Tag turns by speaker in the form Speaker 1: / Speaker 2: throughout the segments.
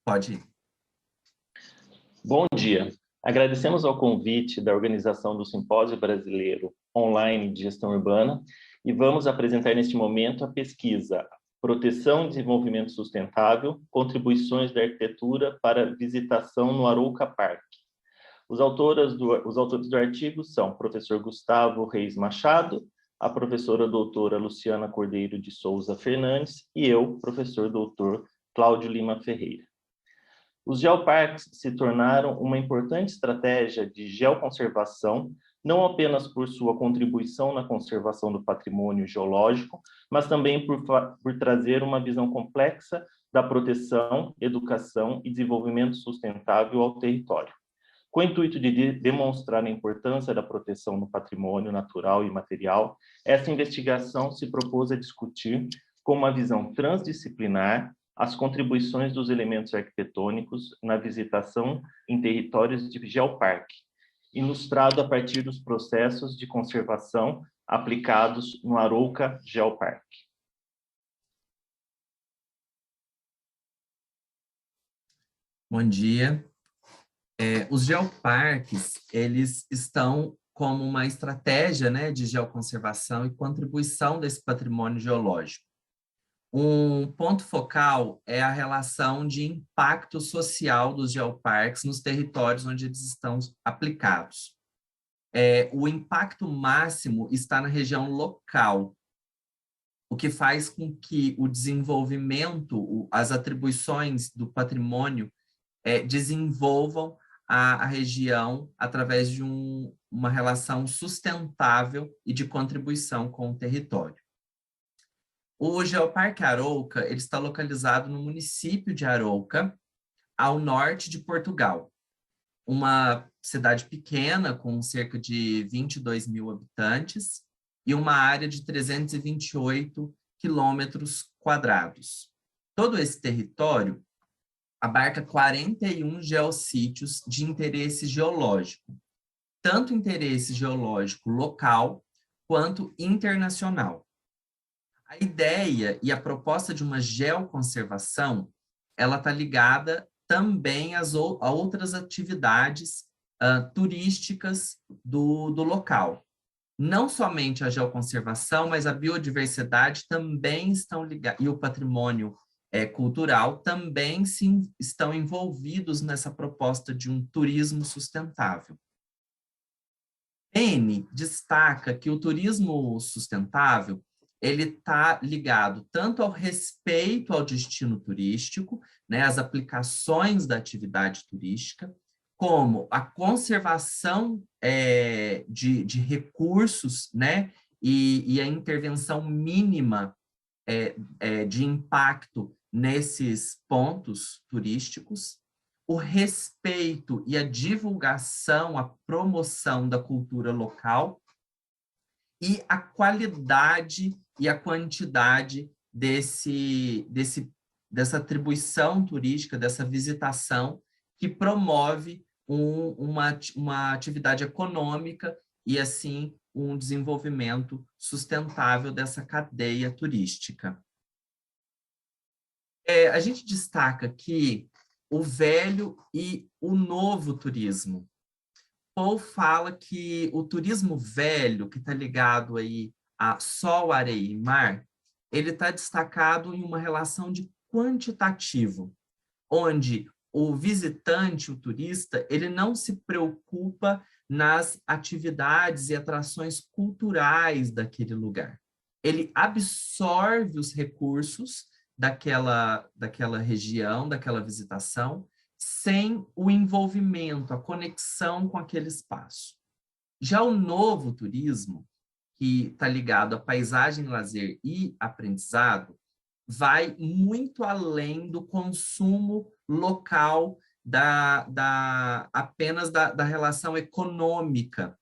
Speaker 1: Pode ir.
Speaker 2: Bom dia. Agradecemos ao convite da organização do Simpósio Brasileiro Online de Gestão Urbana e vamos apresentar neste momento a pesquisa Proteção e Desenvolvimento Sustentável, Contribuições da Arquitetura para Visitação no Arouca Park. Os autores do artigo são o professor Gustavo Reis Machado, a professora doutora Luciana Cordeiro de Souza Fernandes e eu, professor doutor Cláudio Lima Ferreira. Os geoparques se tornaram uma importante estratégia de geoconservação, não apenas por sua contribuição na conservação do patrimônio geológico, mas também por trazer uma visão complexa da proteção, educação e desenvolvimento sustentável ao território. Com o intuito de demonstrar a importância da proteção do patrimônio natural e material, essa investigação se propôs a discutir, com uma visão transdisciplinar, as contribuições dos elementos arquitetônicos na visitação em territórios de geoparque, ilustrado a partir dos processos de conservação aplicados no Arouca Geoparque.
Speaker 1: Bom dia. Os geoparques, eles estão como uma estratégia, né, de geoconservação e contribuição desse patrimônio geológico. Um ponto focal é a relação de impacto social dos geoparques nos territórios onde eles estão aplicados. O impacto máximo está na região local, o que faz com que o desenvolvimento, as atribuições do patrimônio desenvolvam a região através de uma relação sustentável e de contribuição com o território. O Geoparque Arouca ele está localizado no município de Arouca, ao norte de Portugal. Uma cidade pequena, com cerca de 22 mil habitantes, e uma área de 328 quilômetros quadrados. Todo esse território abarca 41 geossítios de interesse geológico, tanto interesse geológico local quanto internacional. A ideia e a proposta de uma geoconservação, ela está ligada também a outras atividades turísticas do local. Não somente a geoconservação, mas a biodiversidade também estão ligadas, e o patrimônio cultural também estão envolvidos nessa proposta de um turismo sustentável. N destaca que o turismo sustentável ele está ligado tanto ao respeito ao destino turístico, né, às aplicações da atividade turística, como a conservação de recursos, né, e a intervenção mínima de impacto nesses pontos turísticos, o respeito e a divulgação, a promoção da cultura local e a qualidade e a quantidade dessa atribuição turística, dessa visitação que promove uma atividade econômica e, assim, um desenvolvimento sustentável dessa cadeia turística. A gente destaca aqui o velho e o novo turismo. Paul fala que o turismo velho, que está ligado aí a sol, areia e mar, ele está destacado em uma relação de quantitativo, onde o visitante, o turista, ele não se preocupa nas atividades e atrações culturais daquele lugar. Ele absorve os recursos daquela região, daquela visitação, sem o envolvimento, a conexão com aquele espaço. Já o novo turismo, que está ligado a paisagem, lazer e aprendizado, vai muito além do consumo local apenas da relação econômica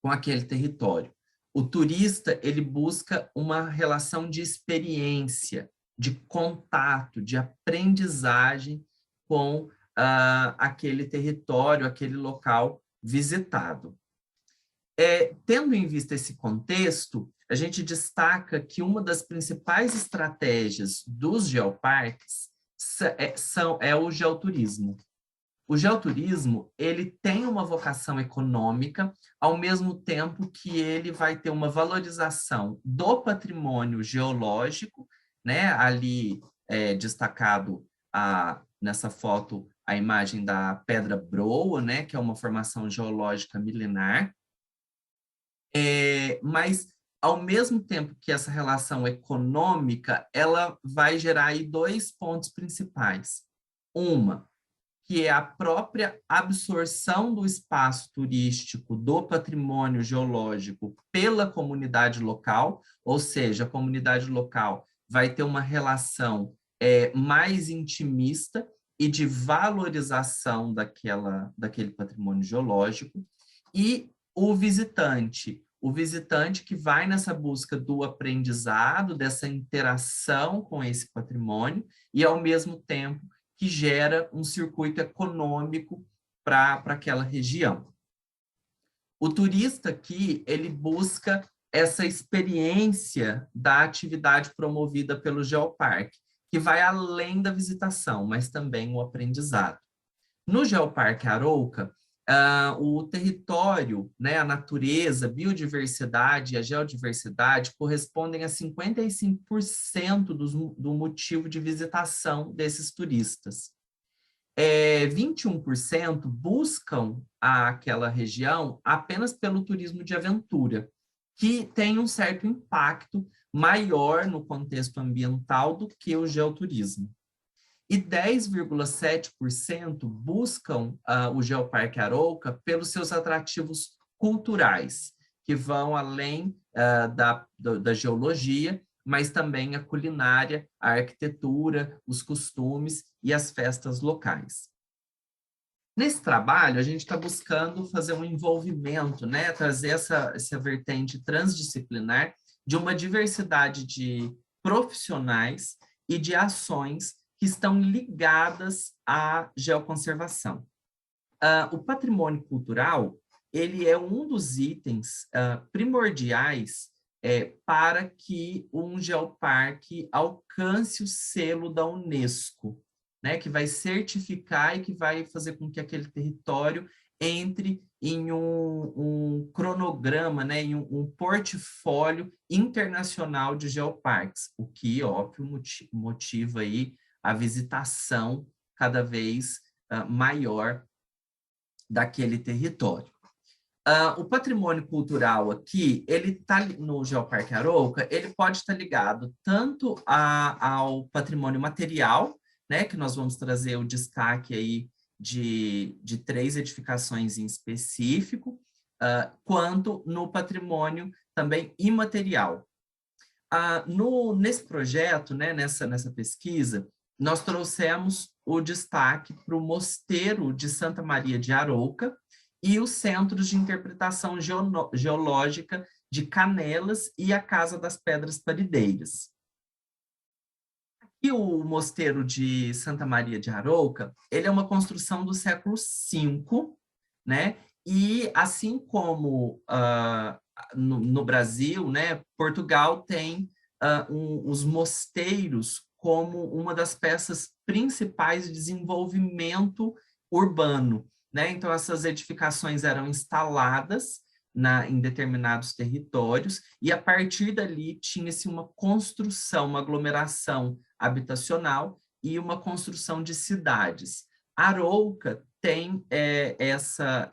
Speaker 1: com aquele território. O turista, ele busca uma relação de experiência, de contato, de aprendizagem com aquele território, aquele local visitado. Tendo em vista esse contexto, a gente destaca que uma das principais estratégias dos geoparques é o geoturismo. O geoturismo, ele tem uma vocação econômica, ao mesmo tempo que ele vai ter uma valorização do patrimônio geológico, né? Ali destacado nessa foto a imagem da Pedra Broa, né? Que é uma formação geológica milenar. Mas, ao mesmo tempo que essa relação econômica, ela vai gerar aí dois pontos principais. Uma, que é a própria absorção do espaço turístico, do patrimônio geológico pela comunidade local, ou seja, a comunidade local vai ter uma relação mais intimista e de valorização daquele patrimônio geológico, e o visitante que vai nessa busca do aprendizado, dessa interação com esse patrimônio, e ao mesmo tempo que gera um circuito econômico para aquela região. O turista aqui, ele busca essa experiência da atividade promovida pelo Geoparque, que vai além da visitação, mas também o aprendizado. No Geoparque Arouca, o território, né, a natureza, biodiversidade e a geodiversidade correspondem a 55% do motivo de visitação desses turistas. 21% buscam aquela região apenas pelo turismo de aventura, que tem um certo impacto maior no contexto ambiental do que o geoturismo. E 10,7% buscam o Geoparque Arouca pelos seus atrativos culturais, que vão além da geologia, mas também a culinária, a arquitetura, os costumes e as festas locais. Nesse trabalho, a gente está buscando fazer um envolvimento, né? Trazer essa vertente transdisciplinar de uma diversidade de profissionais e de ações que estão ligadas à geoconservação. O patrimônio cultural, ele é um dos itens primordiais para que um geoparque alcance o selo da Unesco, né, que vai certificar e que vai fazer com que aquele território entre em um cronograma, né, em um portfólio internacional de geoparques, o que, óbvio, motiva aí a visitação cada vez maior daquele território. O patrimônio cultural aqui, ele está no Geoparque Arouca, ele pode estar ligado tanto ao patrimônio material, né, que nós vamos trazer o destaque aí de 3 edificações em específico, quanto no patrimônio também imaterial. Nesse projeto, né, nessa pesquisa, nós trouxemos o destaque para o Mosteiro de Santa Maria de Arouca e os Centros de Interpretação Geológica de Canelas e a Casa das Pedras Parideiras. E o Mosteiro de Santa Maria de Arouca, ele é uma construção do século V, né? E assim como no Brasil, né, Portugal tem os mosteiros como uma das peças principais de desenvolvimento urbano, né? Então, essas edificações eram instaladas em determinados territórios, e a partir dali tinha-se uma construção, uma aglomeração habitacional e uma construção de cidades. Arouca tem essa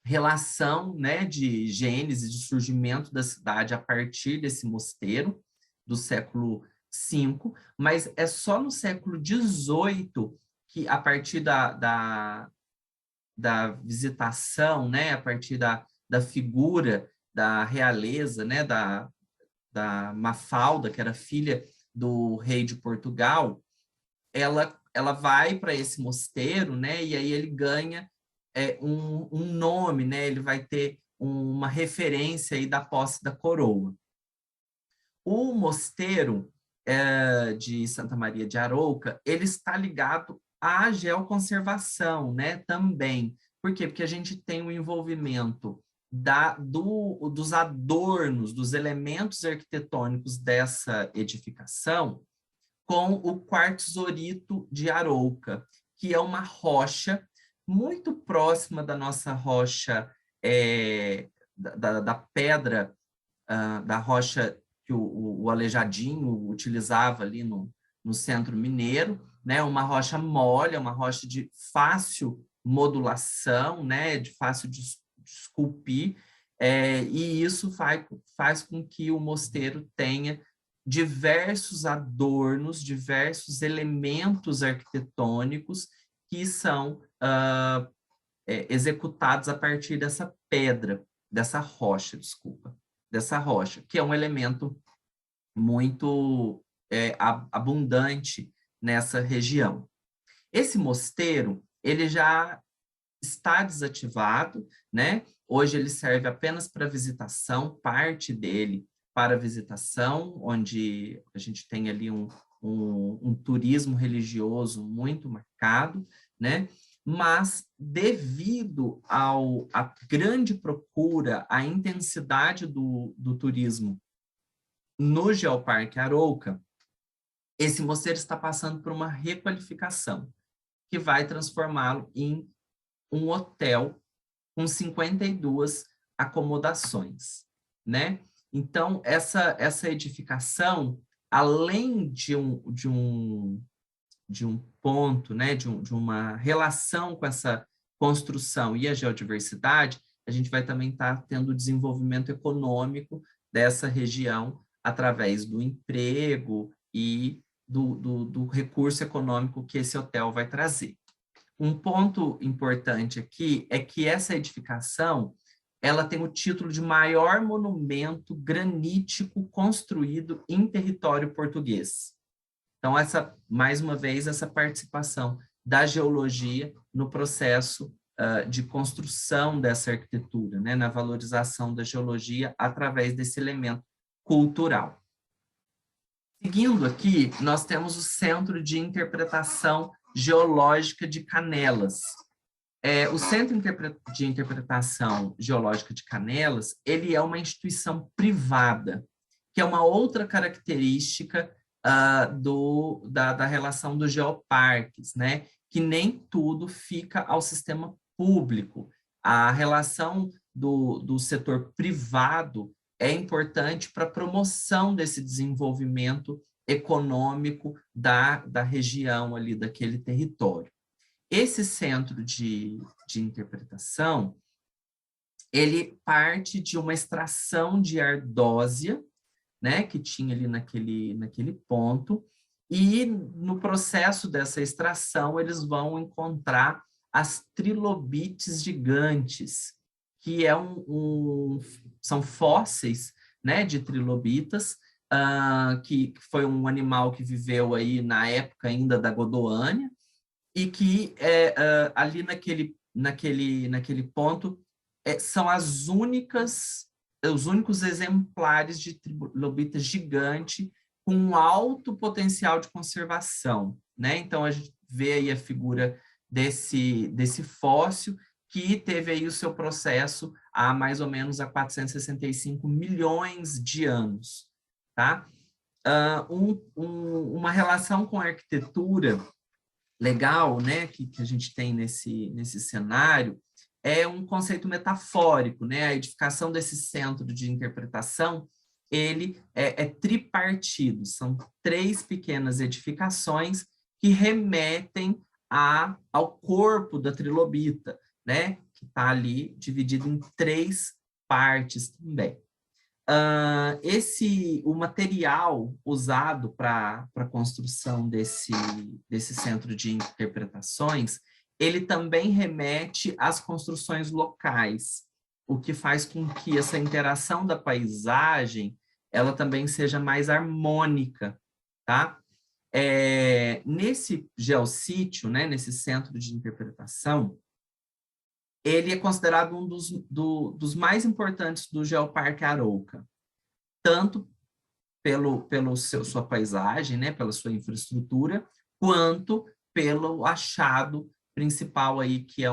Speaker 1: relação, né, de gênese, de surgimento da cidade a partir desse mosteiro do século V, mas é só no século XVIII que, a partir da visitação, né, a partir da figura da realeza, né, da Mafalda, que era filha do rei de Portugal, ela vai para esse mosteiro, né, e aí ele ganha um nome, né, ele vai ter uma referência aí da posse da coroa. O mosteiro de Santa Maria de Arouca, ele está ligado à geoconservação, né, também. Por quê? Porque a gente tem o envolvimento dos adornos, dos elementos arquitetônicos dessa edificação com o quartzorito de Arouca, que é uma rocha muito próxima da nossa rocha, da pedra, da rocha que o Aleijadinho utilizava ali no centro mineiro, né? Uma rocha mole, uma rocha de fácil modulação, né? De fácil de esculpir, e isso faz com que o mosteiro tenha diversos adornos, diversos elementos arquitetônicos que são executados a partir dessa pedra, dessa rocha, que é um elemento muito abundante nessa região. Esse mosteiro, ele já está desativado, né? Hoje ele serve apenas para visitação, parte dele para visitação, onde a gente tem ali um turismo religioso muito marcado, né? Mas devido à grande procura, à intensidade do turismo no Geoparque Arouca, esse mosteiro está passando por uma requalificação, que vai transformá-lo em um hotel com 52 acomodações, né? Então, essa edificação, além de um ponto, né, de uma relação com essa construção e a geodiversidade, a gente vai também estar tendo o desenvolvimento econômico dessa região através do emprego e do recurso econômico que esse hotel vai trazer. Um ponto importante aqui é que essa edificação, ela tem o título de maior monumento granítico construído em território português. Então, mais uma vez, essa participação da geologia no processo de construção dessa arquitetura, né, na valorização da geologia através desse elemento cultural. Seguindo aqui, nós temos o Centro de Interpretação Geológica de Canelas. O Centro de Interpretação Geológica de Canelas, ele é uma instituição privada, que é uma outra característica da relação dos geoparques, né? Que nem tudo fica ao sistema público. A relação do setor privado é importante para a promoção desse desenvolvimento econômico da região ali, daquele território. Esse centro de interpretação, ele parte de uma extração de ardósia, né, que tinha ali naquele ponto, e no processo dessa extração eles vão encontrar as trilobites gigantes, que são fósseis, né, de trilobitas, que foi um animal que viveu aí na época ainda da Godoânia, e que ali naquele ponto são os únicos exemplares de trilobita gigante com um alto potencial de conservação, né? Então, a gente vê aí a figura desse fóssil que teve aí o seu processo há mais ou menos 465 milhões de anos, tá? Uma relação com a arquitetura legal, né, que a gente tem nesse cenário, é um conceito metafórico, né? A edificação desse centro de interpretação, ele é tripartido, são 3 pequenas edificações que remetem ao corpo da trilobita, né? Que está ali dividido em 3 partes também. O material usado para a construção desse centro de interpretações, ele também remete às construções locais, o que faz com que essa interação da paisagem ela também seja mais harmônica, tá? Nesse geossítio, né, nesse centro de interpretação, ele é considerado um dos mais importantes do Geoparque Arouca, tanto sua paisagem, né, pela sua infraestrutura, quanto pelo achado principal aí, que é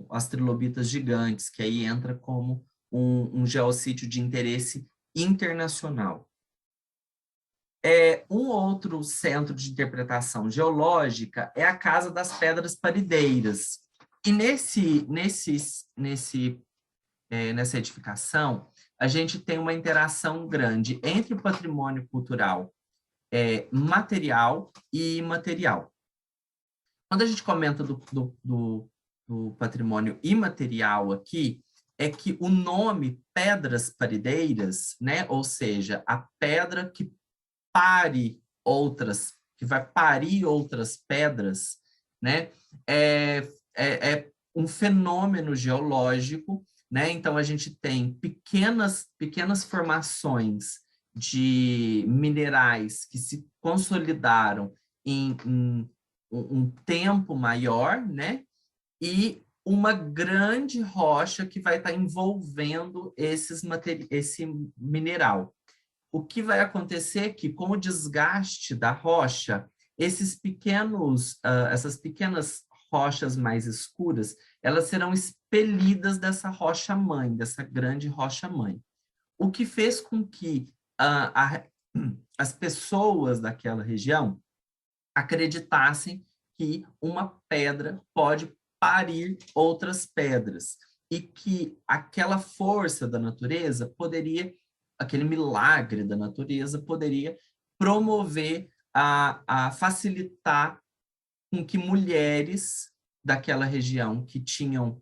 Speaker 1: as trilobitas gigantes, que aí entra como um geossítio de interesse internacional. Um outro centro de interpretação geológica é a Casa das Pedras Parideiras. E nessa edificação, a gente tem uma interação grande entre o patrimônio cultural material e imaterial. Quando a gente comenta do patrimônio imaterial aqui, é que o nome Pedras Parideiras, né, ou seja, a pedra que que vai parir outras pedras, né, é um fenômeno geológico, né? Então, a gente tem pequenas formações de minerais que se consolidaram em um tempo maior, né? E uma grande rocha que vai estar envolvendo esse mineral. O que vai acontecer é que, com o desgaste da rocha, essas pequenas rochas mais escuras, elas serão expelidas dessa rocha-mãe, dessa grande rocha-mãe. O que fez com que as pessoas daquela região acreditassem que uma pedra pode parir outras pedras e que aquela força da natureza poderia, aquele milagre da natureza poderia promover a facilitar com que mulheres daquela região que tinham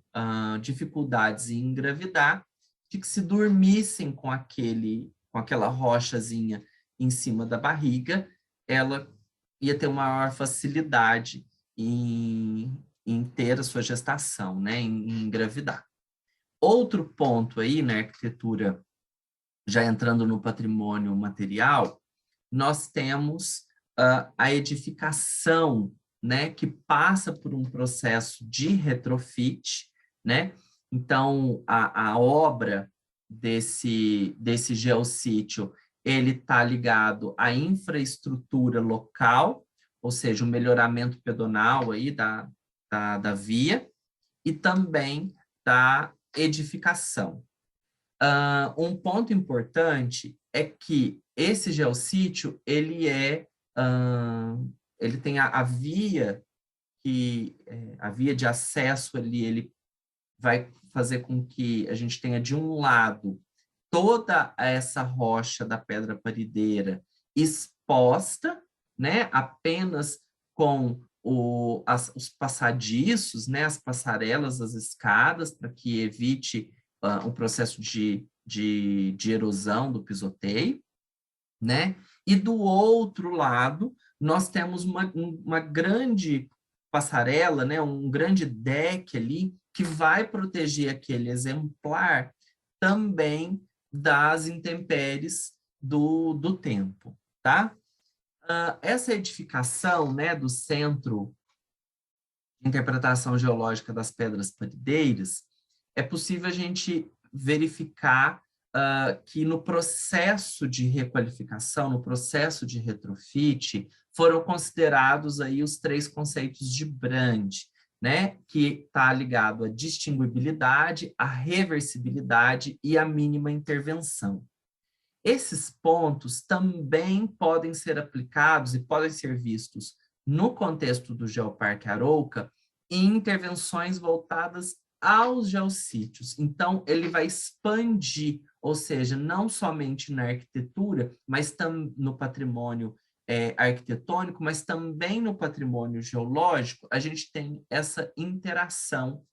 Speaker 1: dificuldades em engravidar, de que se dormissem com aquela rochazinha em cima da barriga, ela ia ter uma maior facilidade em ter a sua gestação, né, em engravidar. Outro ponto aí na arquitetura, já entrando no patrimônio material, nós temos a edificação, né, que passa por um processo de retrofit, né? Então, a obra desse geossítio, ele está ligado à infraestrutura local, ou seja, o melhoramento pedonal aí da via, e também da edificação. Um ponto importante é que esse geossítio, ele tem a via a via de acesso ali, ele vai fazer com que a gente tenha de um lado toda essa rocha da pedra parideira exposta, né, apenas com os passadiços, né, as passarelas, as escadas, para que evite o processo de erosão do pisoteio, né? E do outro lado, nós temos uma grande passarela, né, um grande deck ali, que vai proteger aquele exemplar também das intempéries do tempo, tá? Essa edificação, né, do Centro de Interpretação Geológica das Pedras Parideiras, é possível a gente verificar que no processo de requalificação, no processo de retrofit, foram considerados aí os 3 conceitos de Brand, né, que está ligado à distinguibilidade, à reversibilidade e à mínima intervenção. Esses pontos também podem ser aplicados e podem ser vistos no contexto do Geoparque Arouca em intervenções voltadas aos geossítios. Então, ele vai expandir, ou seja, não somente na arquitetura, mas no patrimônio arquitetônico, mas também no patrimônio geológico, a gente tem essa interação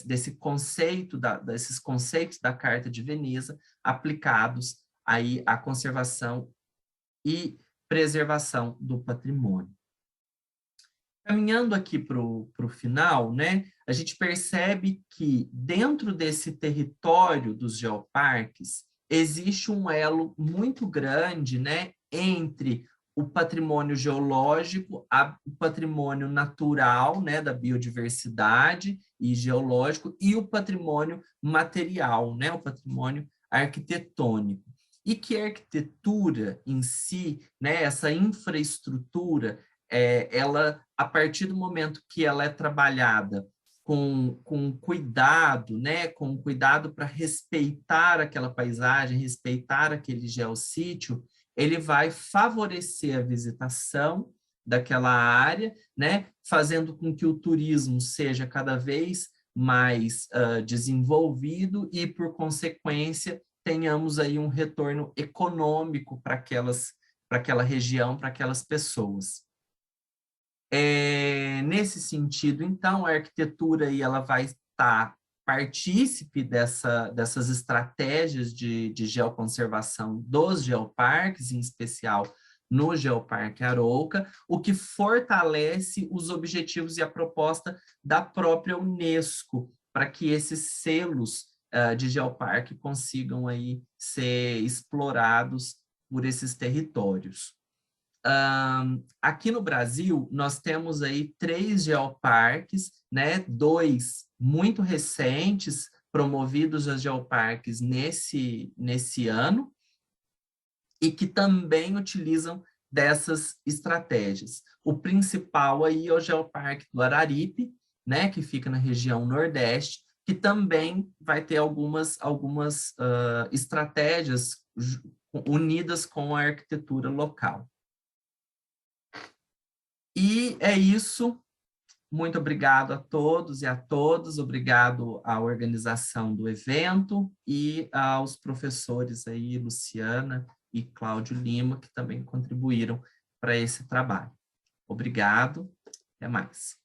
Speaker 1: desse conceito, desses conceitos da Carta de Veneza aplicados aí à conservação e preservação do patrimônio. Caminhando aqui para o final, né, a gente percebe que dentro desse território dos geoparques existe um elo muito grande, né, entre o patrimônio geológico, o patrimônio natural, né, da biodiversidade e geológico, e o patrimônio material, né, o patrimônio arquitetônico. E que a arquitetura em si, né, essa infraestrutura, ela, a partir do momento que ela é trabalhada com cuidado, né, com cuidado para respeitar aquela paisagem, respeitar aquele geossítio, ele vai favorecer a visitação daquela área, né, fazendo com que o turismo seja cada vez mais desenvolvido e, por consequência, tenhamos aí um retorno econômico para aquela região, para aquelas pessoas. Nesse sentido, então, a arquitetura aí, ela vai estar partícipe dessas estratégias de geoconservação dos geoparques, em especial no Geoparque Arouca, o que fortalece os objetivos e a proposta da própria Unesco, para que esses selos de geoparque consigam aí ser explorados por esses territórios. Aqui no Brasil, nós temos aí 3 geoparques, né? 2 muito recentes, promovidos a geoparques nesse ano, e que também utilizam dessas estratégias. O principal aí é o Geoparque do Araripe, né? Que fica na região Nordeste, que também vai ter algumas estratégias unidas com a arquitetura local. E é isso. Muito obrigado a todos e a todas. Obrigado à organização do evento e aos professores aí, Luciana e Cláudio Lima, que também contribuíram para esse trabalho. Obrigado. Até mais.